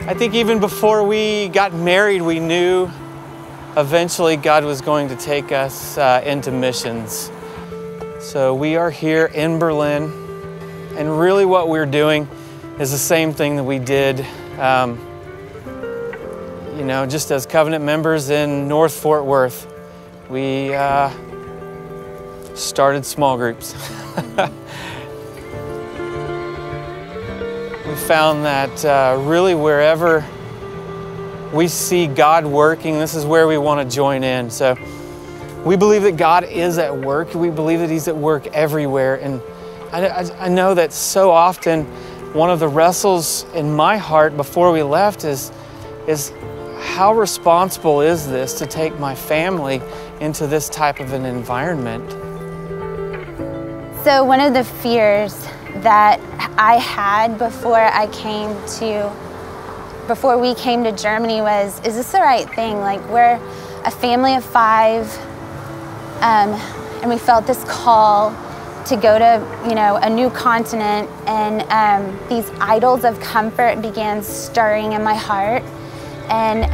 I think even before we got married, we knew eventually God was going to take us into missions. So we are here in Berlin, and really what we're doing is the same thing that we did, just as covenant members in North Fort Worth. We started small groups. We found that really wherever we see God working, this is where we want to join in. So we believe that God is at work. We believe that He's at work everywhere. And I know that so often one of the wrestles in my heart before we left is how responsible is this to take my family into this type of an environment? So one of the fears that I had before we came to Germany was, is this the right thing? Like, we're a family of 5, and we felt this call to go to, a new continent, and these idols of comfort began stirring in my heart, and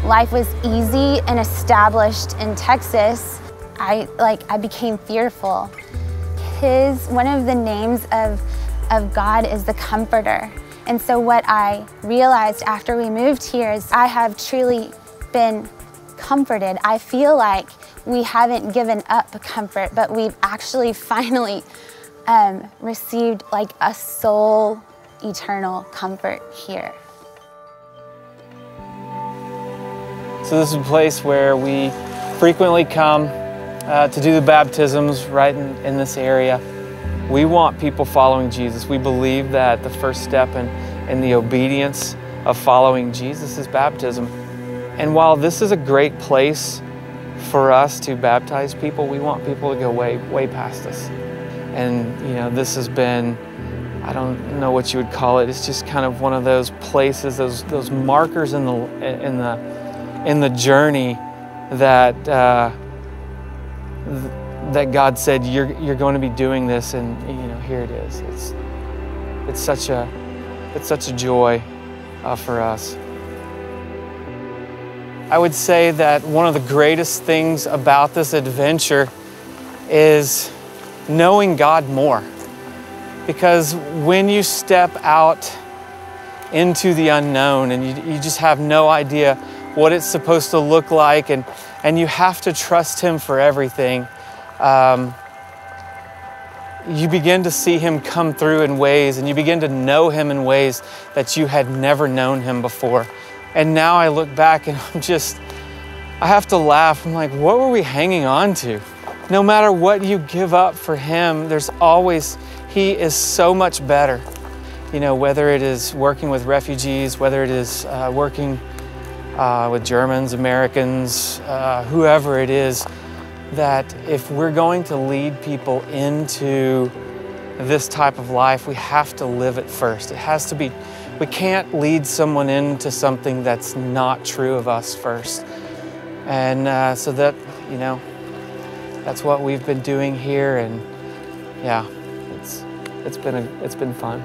life was easy and established in Texas. I became fearful. One of the names of God is the Comforter. And so what I realized after we moved here is I have truly been comforted. I feel like we haven't given up comfort, but we've actually finally received like a soul eternal comfort here. So this is a place where we frequently come to do the baptisms right in this area. We want people following Jesus. We believe that the first step in the obedience of following Jesus is baptism. And while this is a great place for us to baptize people, we want people to go way past us. And this has been, I don't know what you would call it. It's just kind of one of those places, those markers in the journey that that God said you're going to be doing this, and here it is. It's such a joy for us. I would say that one of the greatest things about this adventure is knowing God more, because when you step out into the unknown and you just have no idea what it's supposed to look like, and you have to trust Him for everything, you begin to see Him come through in ways, and you begin to know Him in ways that you had never known Him before. And now I look back and I have to laugh. I'm like, what were we hanging on to? No matter what you give up for Him, He is so much better. Whether it is working with refugees, whether it is working with Germans, Americans, whoever it is, that if we're going to lead people into this type of life, we have to live it first. It has to be, we can't lead someone into something that's not true of us first. And so that, that's what we've been doing here, and yeah, it's been fun.